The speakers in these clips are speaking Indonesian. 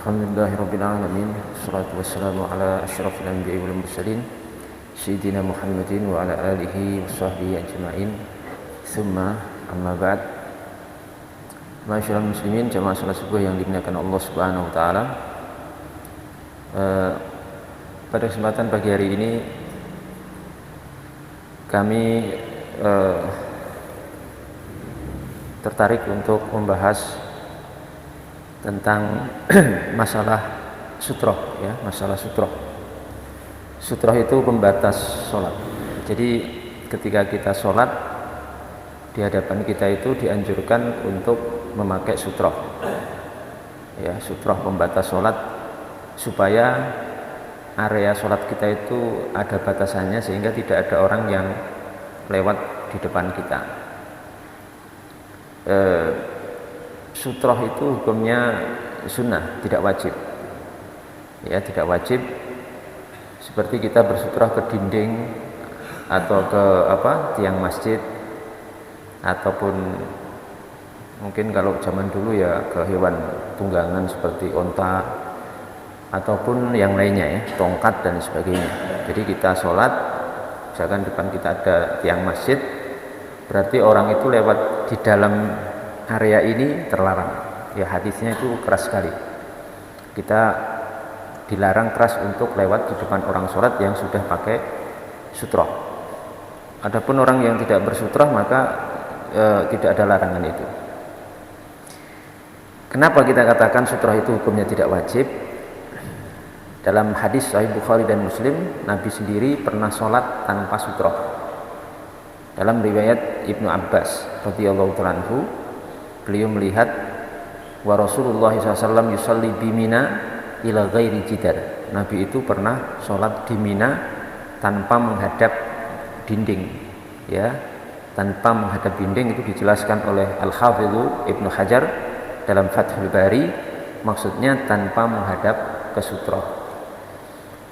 Alhamdulillahirabbil alamin. Wassalatu wassalamu ala asyrafil anbiya'i wal mursalin sayyidina Muhammadin wa ala alihi washabbihi ajma'in. Tsumma amma ba'd. Ma'asyiral muslimin, jamaah salat subuh yang dimuliakan Allah Subhanahu wa taala. Pada kesempatan pagi hari ini kami tertarik untuk membahas tentang masalah sutroh, ya, masalah sutroh. Sutroh itu pembatas sholat. Jadi ketika kita sholat, di hadapan kita itu dianjurkan untuk memakai sutroh, ya, sutroh pembatas sholat, supaya area sholat kita itu ada batasannya sehingga tidak ada orang yang lewat di depan kita. Sutroh itu hukumnya sunnah, tidak wajib, ya, tidak wajib. Seperti kita bersutroh ke dinding atau ke tiang masjid, ataupun mungkin kalau zaman dulu ya ke hewan tunggangan seperti onta ataupun yang lainnya, ya, tongkat dan sebagainya. Jadi kita sholat, misalkan depan kita ada tiang masjid, berarti orang itu lewat di dalam area ini terlarang, ya, hadisnya itu keras sekali. Kita dilarang keras untuk lewat di depan orang sholat yang sudah pakai sutroh. Adapun orang yang tidak bersutroh maka tidak ada larangan itu. Kenapa kita katakan sutroh itu hukumnya tidak wajib? Dalam hadis Sahih Bukhari dan Muslim, Nabi sendiri pernah sholat tanpa sutroh. Dalam riwayat Ibnu Abbas radhiyallahu ta'ala anhu, beliau melihat wa Rasulullah SAW yusalli bi Mina ila ghairi jidar. Nabi itu pernah sholat di Mina tanpa menghadap dinding, ya, tanpa menghadap dinding. Itu dijelaskan oleh Al-Hafidhu Ibnu Hajar dalam Fathul Bari, maksudnya tanpa menghadap ke sutroh.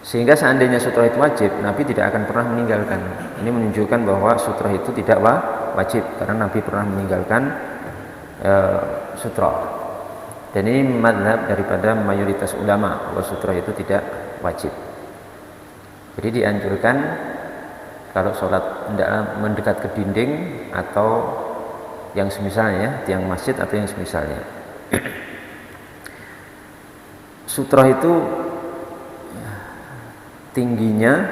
Sehingga seandainya sutroh itu wajib, Nabi tidak akan pernah meninggalkan. Ini menunjukkan bahwa sutroh itu tidak wajib, karena Nabi pernah meninggalkan sutroh. Dan ini mazhab daripada mayoritas ulama bahwa sutroh itu tidak wajib. Jadi dianjurkan kalau sholat hendaklah mendekat ke dinding atau yang semisalnya, tiang masjid atau yang semisalnya. Sutroh itu tingginya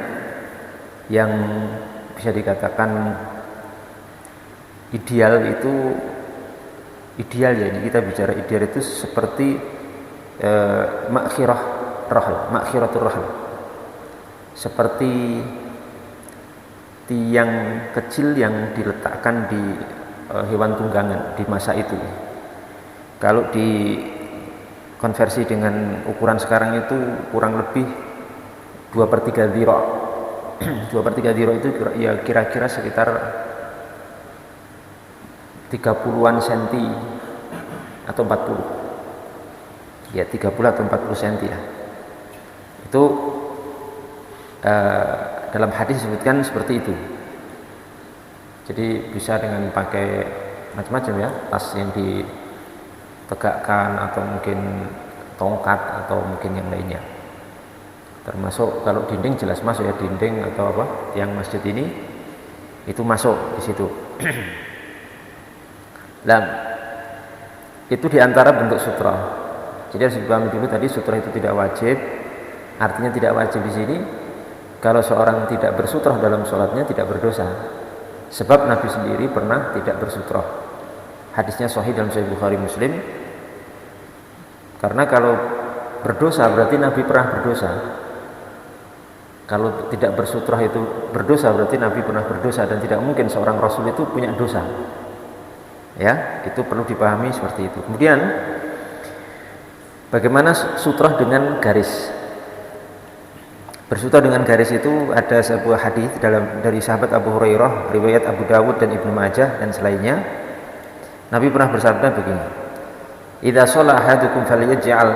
yang bisa dikatakan ideal itu, ideal, ya, ini kita bicara ideal itu seperti makhiratul rahl, seperti tiang kecil yang diletakkan di hewan tunggangan di masa itu. Kalau dikonversi dengan ukuran sekarang itu kurang lebih 2/3 dhira'. 2/3 dhira' itu ya kira-kira sekitar 30-an senti atau 40, ya, 30 atau 40 senti lah. Itu dalam hadis disebutkan seperti itu. Jadi bisa dengan pakai macam-macam, ya, tas yang ditegakkan atau mungkin tongkat atau mungkin yang lainnya. Termasuk kalau dinding jelas masuk, ya, dinding atau tiang masjid ini itu masuk di situ. Dan itu diantara bentuk sutroh. Jadi harus dipahami dulu tadi, sutroh itu tidak wajib. Artinya tidak wajib di sini kalau seorang tidak bersutroh dalam sholatnya tidak berdosa. Sebab Nabi sendiri pernah tidak bersutroh. Hadisnya sahih dalam Sahih Bukhari Muslim. Karena kalau berdosa berarti Nabi pernah berdosa. Kalau tidak bersutroh itu berdosa berarti Nabi pernah berdosa, dan tidak mungkin seorang Rasul itu punya dosa. Ya, itu perlu dipahami seperti itu. Kemudian bagaimana sutroh dengan garis? Bersutroh dengan garis itu ada sebuah hadis dari sahabat Abu Hurairah, riwayat Abu Dawud dan Ibnu Majah dan selainnya. Nabi pernah bersabda begini, "Idza shalla ahadukum falyaj'al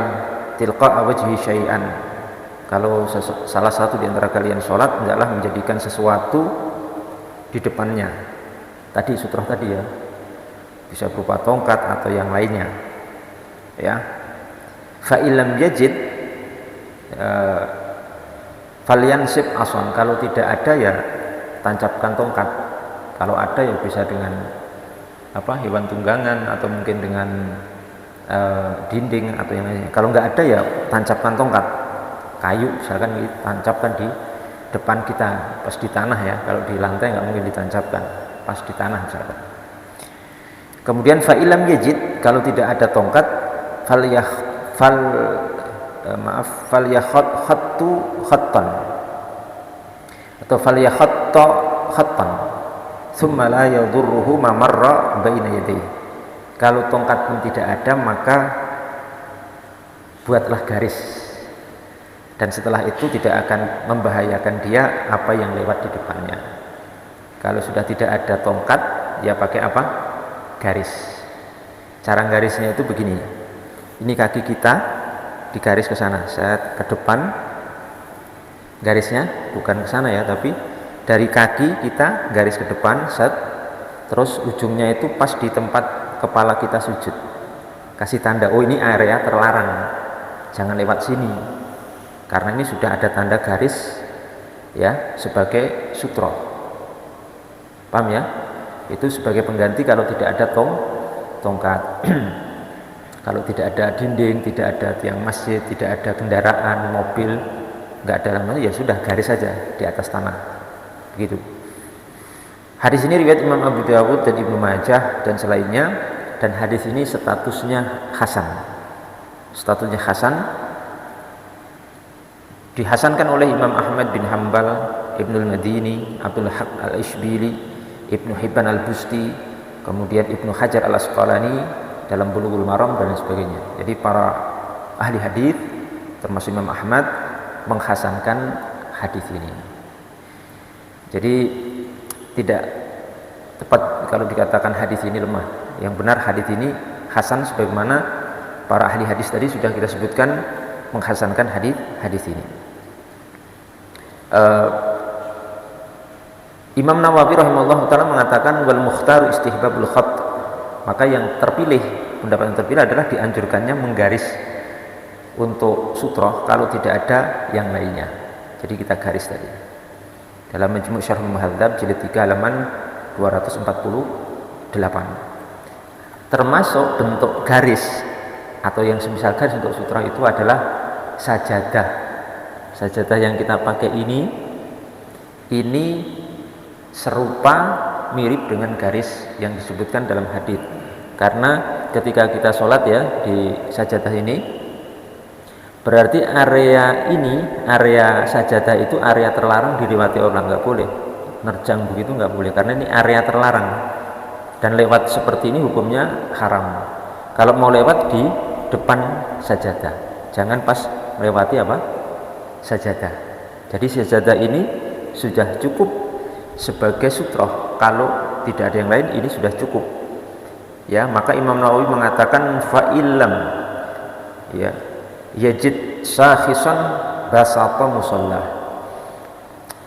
tilqa'a wajhi syai'an." Kalau salah satu di antara kalian sholat, hendaklah menjadikan sesuatu di depannya. Tadi sutroh tadi, ya, bisa berupa tongkat atau yang lainnya, ya. fa illam yajid falyansib ason, kalau tidak ada ya tancapkan tongkat. Kalau ada ya bisa dengan hewan tunggangan atau mungkin dengan dinding atau yang lainnya. Kalau nggak ada ya tancapkan tongkat kayu, misalkan ditancapkan di depan kita pas di tanah ya. Kalau di lantai nggak mungkin ditancapkan, pas di tanah misalkan. Kemudian fa illam yajid, kalau tidak ada tongkat, falyakhattu khattan atau falyakhatta khattan thumma la yadurruhu ma marra baina yadayhi. Kalau tongkat pun tidak ada, maka buatlah garis, dan setelah itu tidak akan membahayakan dia apa yang lewat di depannya. Kalau sudah tidak ada tongkat, ya pakai apa? Garis. Cara garisnya itu begini, ini kaki kita digaris ke sana, saya ke depan, garisnya bukan ke sana ya, tapi dari kaki kita garis ke depan, terus ujungnya itu pas di tempat kepala kita sujud, kasih tanda, oh ini area terlarang, jangan lewat sini, karena ini sudah ada tanda garis ya sebagai sutra. Paham ya? Itu sebagai pengganti kalau tidak ada tongkat. Kalau tidak ada dinding, tidak ada tiang masjid, tidak ada kendaraan, mobil, nggak ada lama, ya sudah garis saja di atas tanah, begitu. Hadis ini riwayat Imam Abu Dawud dan Ibnu Majah dan selainnya, dan hadis ini statusnya hasan. Statusnya hasan, dihasankan oleh Imam Ahmad bin Hanbal, Ibnul Madini, Abdul Haq al-Ishbili, Ibnu Hibban al-Busti, kemudian Ibnu Hajar al-Asqalani dalam Bulughul Maram dan sebagainya. Jadi para ahli hadis termasuk Imam Ahmad menghasankan hadis ini. Jadi tidak tepat kalau dikatakan hadis ini lemah. Yang benar hadis ini hasan, sebagaimana para ahli hadis tadi sudah kita sebutkan menghasankan hadis ini. Imam Nawawi rahimahullah taala mengatakan wal mukhtaru istihbabul khat, maka yang terpilih, pendapat yang terpilih adalah dianjurkannya menggaris untuk sutroh kalau tidak ada yang lainnya. Jadi kita garis tadi. Dalam Majmu' Syarhul Muhadzab jilid 3 halaman 248. Termasuk bentuk garis atau yang semisal garis untuk sutroh itu adalah sajadah. Sajadah yang kita pakai ini serupa mirip dengan garis yang disebutkan dalam hadis. Karena ketika kita sholat ya di sajadah ini, berarti area sajadah itu area terlarang dilewati orang, nggak boleh nerjang begitu, nggak boleh, karena ini area terlarang dan lewat seperti ini hukumnya haram. Kalau mau lewat di depan sajadah, jangan pas melewati sajadah. Jadi sajadah ini sudah cukup sebagai sutroh, kalau tidak ada yang lain ini sudah cukup ya. Maka Imam Nawawi mengatakan fa'ilam ya yajid sakhisan basata musallah,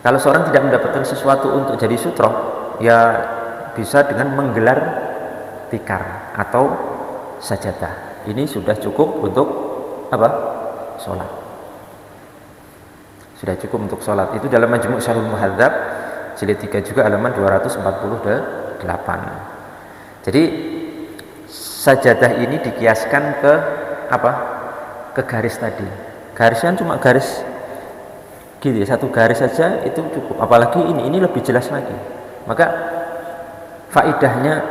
kalau seorang tidak mendapatkan sesuatu untuk jadi sutroh, ya bisa dengan menggelar tikar atau sajadah. Ini sudah cukup untuk sholat, sudah cukup untuk sholat. Itu dalam Majmu' Syarhul Muhadzab jilid 3 juga halaman 248. Jadi sajadah ini dikiaskan ke ke garis tadi. Garisnya cuma garis gitu ya, satu garis saja itu cukup, apalagi ini lebih jelas lagi. Maka faidahnya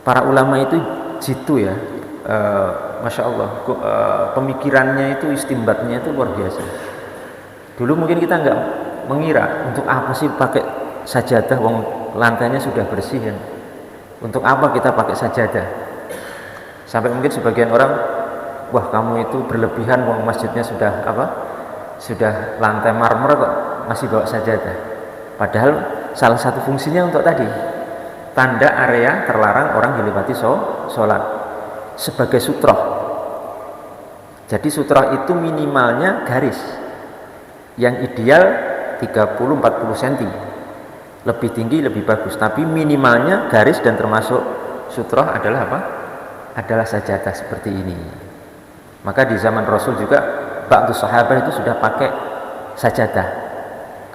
para ulama itu jitu ya, Masya Allah, pemikirannya itu, istimbatnya itu luar biasa. Dulu mungkin kita nggak mengira untuk apa sih pakai sajadah, wong lantainya sudah bersih ya. Untuk apa kita pakai sajadah? Sampai mungkin sebagian orang, wah kamu itu berlebihan, wong masjidnya sudah sudah lantai marmer kok masih bawa sajadah. Padahal salah satu fungsinya untuk tadi, tanda area terlarang orang dilewati sholat sebagai sutroh. Jadi sutroh itu minimalnya garis, yang ideal 30-40 cm, lebih tinggi lebih bagus, tapi minimalnya garis, dan termasuk sutroh adalah adalah sajadah seperti ini. Maka di zaman Rasul juga ba'du sahabat itu sudah pakai sajadah.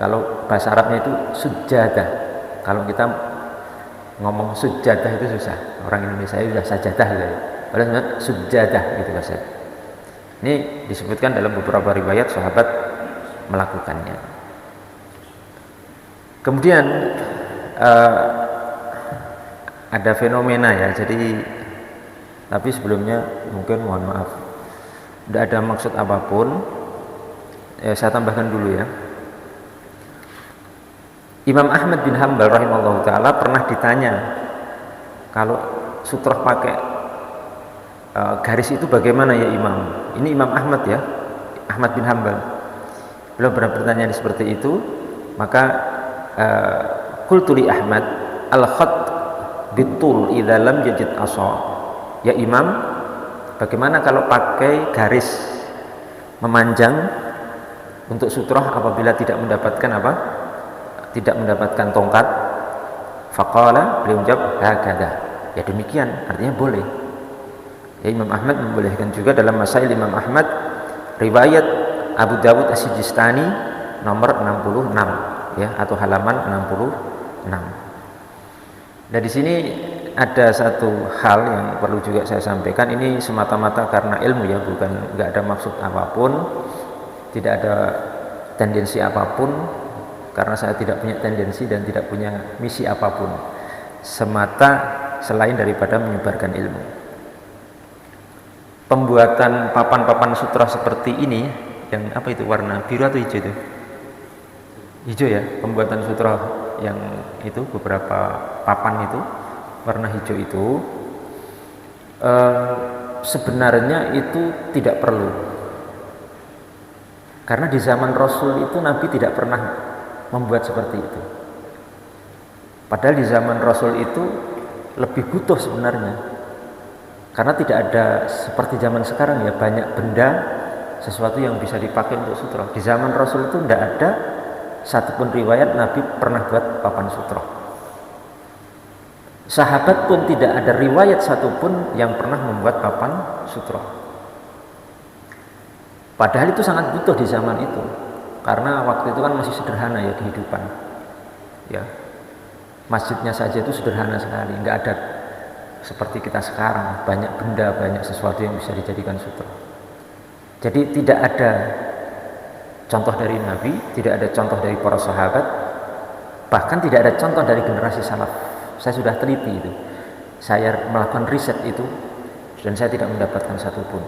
Kalau bahasa Arabnya itu sujadah. Kalau kita ngomong sujadah itu susah. Orang Indonesia itu sudah sajadah gitu ya. Padahal sujadah gitu bahasa. Ini disebutkan dalam beberapa riwayat sahabat melakukannya. Kemudian ada fenomena ya. Jadi tapi sebelumnya mungkin mohon maaf, tidak ada maksud apapun. Saya tambahkan dulu ya. Imam Ahmad bin Hanbal rahimahullah ta'ala pernah ditanya, kalau sutroh pakai garis itu bagaimana ya Imam? Ini Imam Ahmad ya, Ahmad bin Hanbal. Beliau pernah bertanya seperti itu. Maka qultu li Ahmad al-khat bitul idza lam yajid asa. Ya Imam, bagaimana kalau pakai garis memanjang untuk sutroh apabila tidak mendapatkan apa? Tidak mendapatkan tongkat. Faqala, beliau menjawab hakada. Ya demikian, artinya boleh. Ya, Imam Ahmad membolehkan juga dalam Masail Imam Ahmad, riwayat Abu Dawud As-Sijistani nomor 66 ya, atau halaman 66. Nah di sini ada satu hal yang perlu juga saya sampaikan. Ini semata-mata karena ilmu ya, bukan, nggak ada maksud apapun, tidak ada tendensi apapun, karena saya tidak punya tendensi dan tidak punya misi apapun, semata selain daripada menyebarkan ilmu. Pembuatan papan-papan sutra seperti ini, yang apa itu, warna biru atau hijau itu? Hijau ya, pembuatan sutra yang itu, beberapa papan itu warna hijau itu sebenarnya itu tidak perlu, karena di zaman Rasul itu Nabi tidak pernah membuat seperti itu. Padahal di zaman Rasul itu lebih butuh sebenarnya, karena tidak ada seperti zaman sekarang ya, banyak benda sesuatu yang bisa dipakai untuk sutra. Di zaman Rasul itu tidak ada satupun riwayat Nabi pernah buat papan sutra. Sahabat pun tidak ada riwayat satupun yang pernah membuat papan sutra. Padahal itu sangat butuh di zaman itu, karena waktu itu kan masih sederhana ya kehidupan ya, masjidnya saja itu sederhana sekali, nggak ada seperti kita sekarang banyak benda, banyak sesuatu yang bisa dijadikan sutra. Jadi tidak ada contoh dari Nabi, tidak ada contoh dari para sahabat, bahkan tidak ada contoh dari generasi salaf. Saya sudah teliti itu, saya melakukan riset itu, dan saya tidak mendapatkan satupun.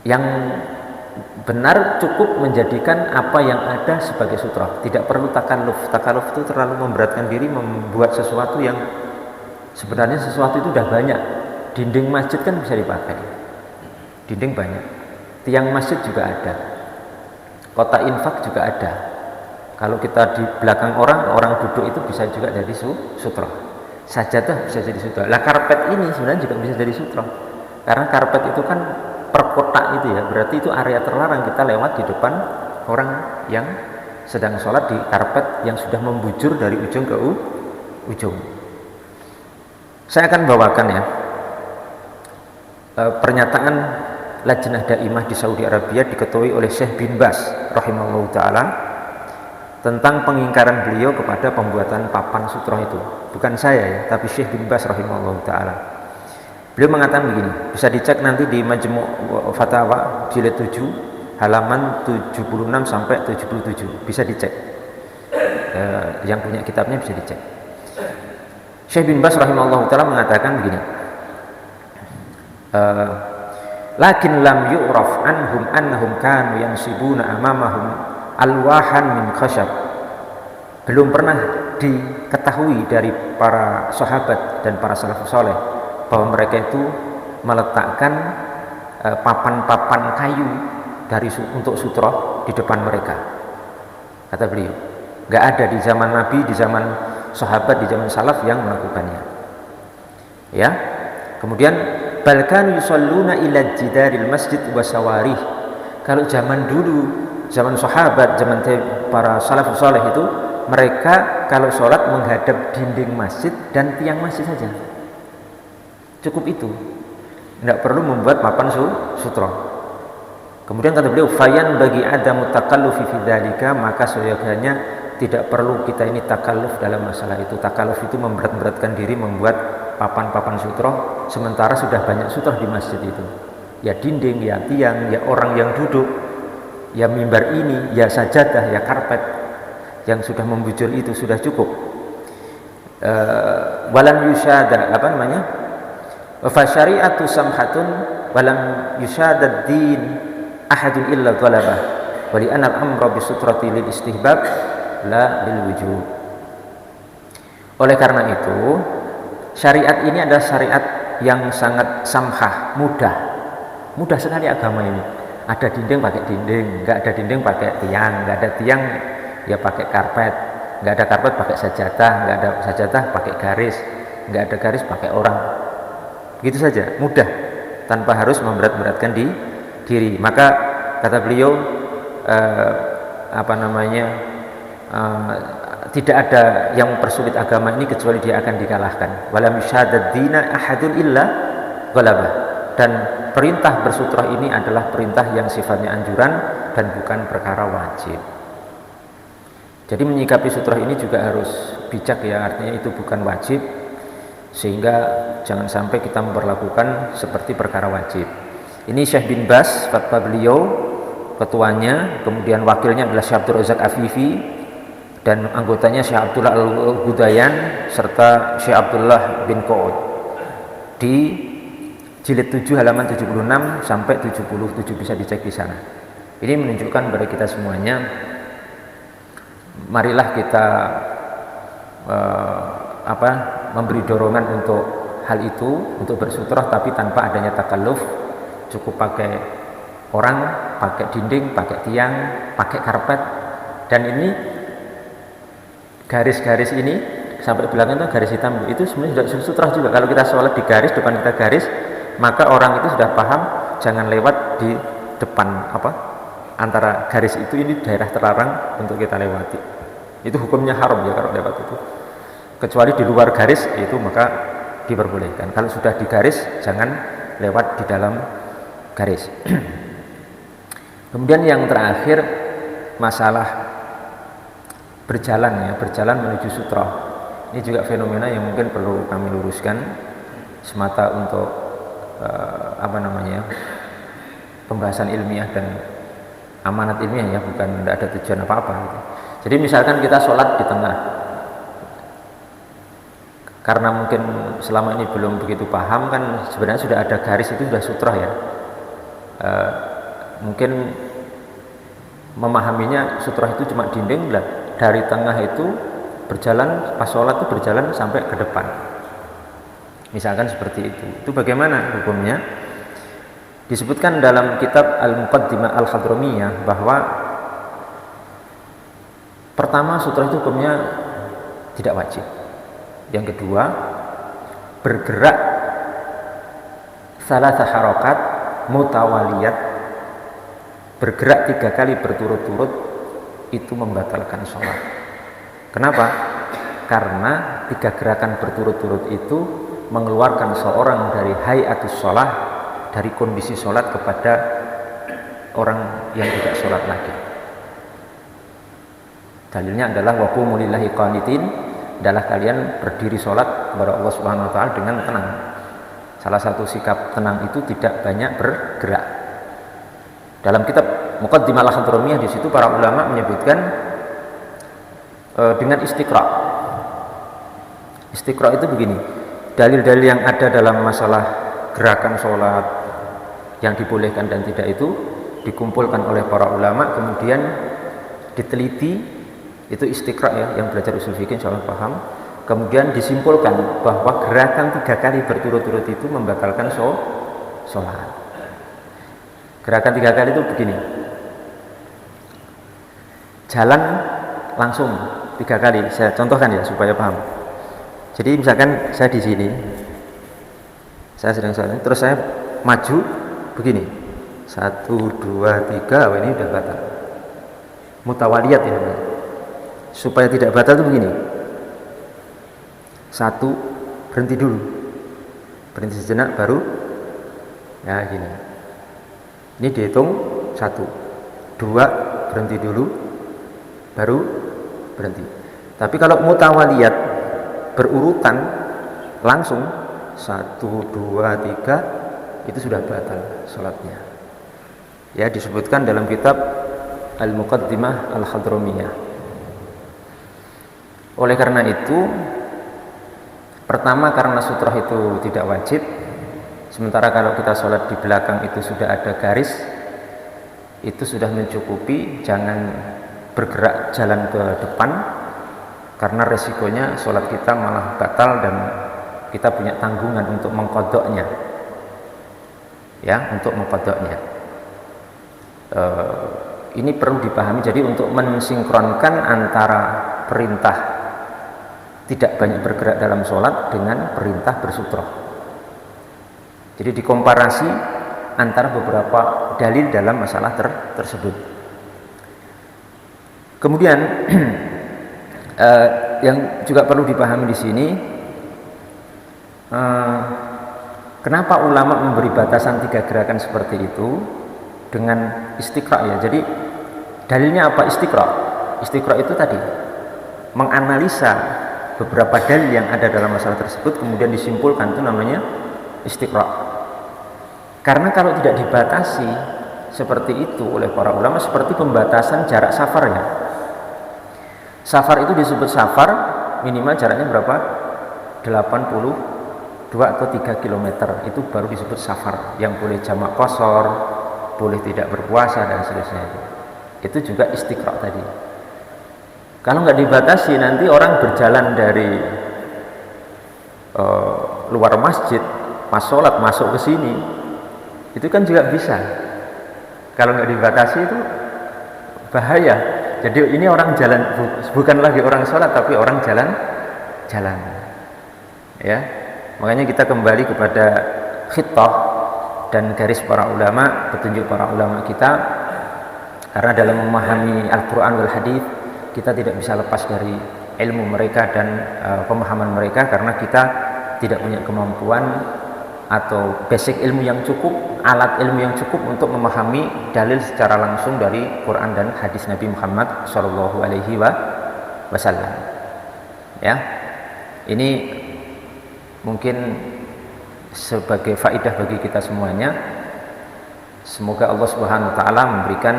Yang benar cukup menjadikan apa yang ada sebagai sutra, tidak perlu takalluf. Takalluf itu terlalu memberatkan diri, membuat sesuatu yang sebenarnya sesuatu itu sudah banyak. Dinding masjid kan bisa dipakai, dinding banyak, tiang masjid juga ada, kotak infak juga ada. Kalau kita di belakang orang duduk itu bisa juga jadi sutra. Sajadah bisa jadi sutra. Lah karpet ini sebenarnya juga bisa jadi sutra, karena karpet itu kan per kotak itu ya, berarti itu area terlarang kita lewat di depan orang yang sedang sholat di karpet yang sudah membujur dari ujung ke ujung. Saya akan bawakan ya pernyataan Lajnah Daimah di Saudi Arabia diketuai oleh Syekh bin Baz rahimahullah ta'ala tentang pengingkaran beliau kepada pembuatan papan sutra itu. Bukan saya ya, tapi Syekh bin Baz rahimahullah ta'ala. Beliau mengatakan begini, bisa dicek nanti di Majmu' Fatawa jilid 7 halaman 76 sampai 77, bisa dicek. Yang punya kitabnya bisa dicek. Syekh bin Baz rahimahullah ta'ala mengatakan begini, lakin lam yu'raf anhum annahum kanu yansibuna amamahum alwahan min khashab. Belum pernah diketahui dari para sahabat dan para salafus saleh bahwa mereka itu meletakkan papan-papan kayu untuk sutra di depan mereka. Kata beliau, nggak ada di zaman Nabi, di zaman sahabat, di zaman salaf yang melakukannya. Ya, kemudian balkan yusalluna ila jidaril masjid wasawarih. Kalau zaman dulu, zaman sahabat, zaman para salafus saleh itu, mereka kalau sholat menghadap dinding masjid dan tiang masjid saja. Cukup itu. tidak perlu membuat papan sutra. Kemudian kata beliau, fayan bagi adamu takallufi fi dzalika, maka seyogyanya tidak perlu kita ini takalluf dalam masalah itu. Takalluf itu memberat-beratkan diri membuat papan-papan sutra, sementara sudah banyak sutra di masjid itu. Ya dinding, ya tiang, ya orang yang duduk, ya mimbar ini, ya sajadah, ya karpet yang sudah membujur itu sudah cukup. Walam yusyada, apa namanya? Fa syari'atu samhatun walam yusyadad din ahadun illa ghalabah wa li anna al-amra bi sutrati lil istihbab la lil wujub. Oleh karena itu, syariat ini adalah syariat yang sangat samhah, mudah sekali agama ini. Ada dinding pakai dinding, enggak ada dinding pakai tiang, enggak ada tiang ya pakai karpet, enggak ada karpet pakai sajadah, enggak ada sajadah pakai garis, enggak ada garis pakai orang. Begitu saja, mudah, tanpa harus memberat-beratkan diri. Maka kata beliau tidak ada yang mempersulit agama ini kecuali dia akan dikalahkan. Walam yusyadad dina ahadun illa ghalabah. Dan perintah bersutrah ini adalah perintah yang sifatnya anjuran dan bukan perkara wajib. Jadi menyikapi sutrah ini juga harus bijak ya, artinya itu bukan wajib, sehingga jangan sampai kita memperlakukan seperti perkara wajib. Ini Syekh bin Baz, fatwa beliau, ketuanya, kemudian wakilnya adalah Syekh Abdul Razak Afifi, dan anggotanya Syekh Abdullah Al-Gudayan serta Syekh Abdullah bin Qa'ud di jilid 7 halaman 76 sampai 77, bisa dicek di sana. Ini menunjukkan kepada kita semuanya, marilah kita memberi dorongan untuk hal itu, untuk bersutrah tapi tanpa adanya takalluf. Cukup pakai orang, pakai dinding, pakai tiang, pakai karpet. Dan ini garis-garis ini sampai belakang itu garis hitam itu sebenarnya sudah sutrah juga. Kalau kita sholat di garis, depan kita garis, maka orang itu sudah paham jangan lewat di depan antara garis itu, ini daerah terlarang untuk kita lewati. Itu hukumnya haram ya kalau lewat itu. Kecuali di luar garis itu maka diperbolehkan. Kalau sudah di garis jangan lewat di dalam garis. Kemudian yang terakhir masalah berjalan menuju sutra. Ini juga fenomena yang mungkin perlu kami luruskan semata untuk pembahasan ilmiah dan amanat ilmiah ya, bukan tidak ada tujuan apa-apa gitu. Jadi misalkan kita sholat di tengah, karena mungkin selama ini belum begitu paham kan, sebenarnya sudah ada garis itu sudah sutrah ya. Mungkin memahaminya sutrah itu cuma dinding lah, dari tengah itu berjalan, pas sholat itu berjalan sampai ke depan, misalkan seperti itu bagaimana hukumnya? Disebutkan dalam kitab Al-Muqaddimah Al-Hadramiyah bahwa pertama, sutrah itu hukumnya tidak wajib. Yang kedua, bergerak salasah harakat mutawaliyat, bergerak 3 kali berturut-turut itu membatalkan sholat. Kenapa? Karena 3 gerakan berturut-turut itu mengeluarkan seorang dari hayatus sholat, dari kondisi sholat kepada orang yang tidak sholat lagi. Dalilnya adalah waqumu lillahi qanitin, adalah kalian berdiri sholat kepada Allah Subhanahu wa taala dengan tenang. Salah satu sikap tenang itu tidak banyak bergerak. Dalam kitab Muqaddimah Al-Hadramiyah di situ para ulama menyebutkan dengan istiqra. Istiqra itu begini, dalil-dalil yang ada dalam masalah gerakan sholat yang dibolehkan dan tidak itu dikumpulkan oleh para ulama, kemudian diteliti. Itu istiqra ya, yang belajar usul fikih insyaallah paham. Kemudian disimpulkan bahwa gerakan 3 kali berturut-turut itu membatalkan sholat. Gerakan 3 kali itu begini, jalan langsung 3 kali. Saya contohkan ya supaya paham. Jadi misalkan saya di sini, saya sedang sholat, terus saya maju begini, 1, 2, 3, ini udah batal. Mutawaliyat ini. Supaya tidak batal itu begini, 1, berhenti dulu, berhenti sejenak, baru Ya gini. Ini dihitung 1, 2 berhenti dulu, baru berhenti. Tapi kalau mutawaliyat berurutan langsung 1, 2, 3 itu sudah batal sholatnya. Ya disebutkan dalam kitab Al-Muqaddimah Al-Hadramiyah. Oleh karena itu, pertama karena sutroh itu tidak wajib. Sementara kalau kita sholat di belakang itu sudah ada garis, itu sudah mencukupi. Jangan bergerak jalan ke depan, karena resikonya sholat kita malah batal dan kita punya tanggungan untuk mengkodoknya. Ya, untuk mengkodoknya. Ini perlu dipahami. Jadi untuk mensinkronkan antara perintah tidak banyak bergerak dalam sholat dengan perintah bersutroh. Jadi dikomparasi antara beberapa dalil dalam masalah tersebut. Kemudian yang juga perlu dipahami di sini, kenapa ulama memberi batasan 3 gerakan seperti itu dengan istiqra' ya. Jadi dalilnya apa istiqra'? Istiqra' itu tadi menganalisa beberapa dalil yang ada dalam masalah tersebut kemudian disimpulkan, itu namanya istiqra'. Karena kalau tidak dibatasi seperti itu oleh para ulama, seperti pembatasan jarak safarnya. Safar itu disebut safar minimal jaraknya berapa? 82 atau 3 km. Itu baru disebut safar, yang boleh jamak qashar, boleh tidak berpuasa dan seterusnya. Itu juga istiqra' tadi. Kalau nggak dibatasi, nanti orang berjalan dari luar masjid pas sholat masuk ke sini, itu kan juga bisa. Kalau nggak dibatasi itu bahaya. Jadi ini orang jalan, bukan lagi orang sholat tapi orang jalan. Ya, makanya kita kembali kepada khittah dan garis para ulama, petunjuk para ulama kita. Karena dalam memahami Al-Quran wal Hadith, kita tidak bisa lepas dari ilmu mereka dan pemahaman mereka, karena kita tidak punya kemampuan atau basic ilmu yang cukup, alat ilmu yang cukup untuk memahami dalil secara langsung dari Quran dan hadis Nabi Muhammad SAW. Ya, ini mungkin sebagai faedah bagi kita semuanya. Semoga Allah Subhanahu Wa Taala memberikan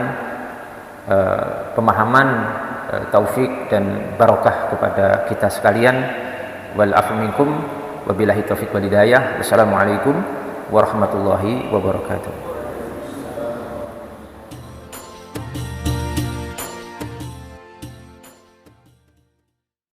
pemahaman, taufik dan barokah kepada kita sekalian. Wal afu minkum. Wabillahi taufiq wal hidayah. Wassalamualaikum warahmatullahi wabarakatuh.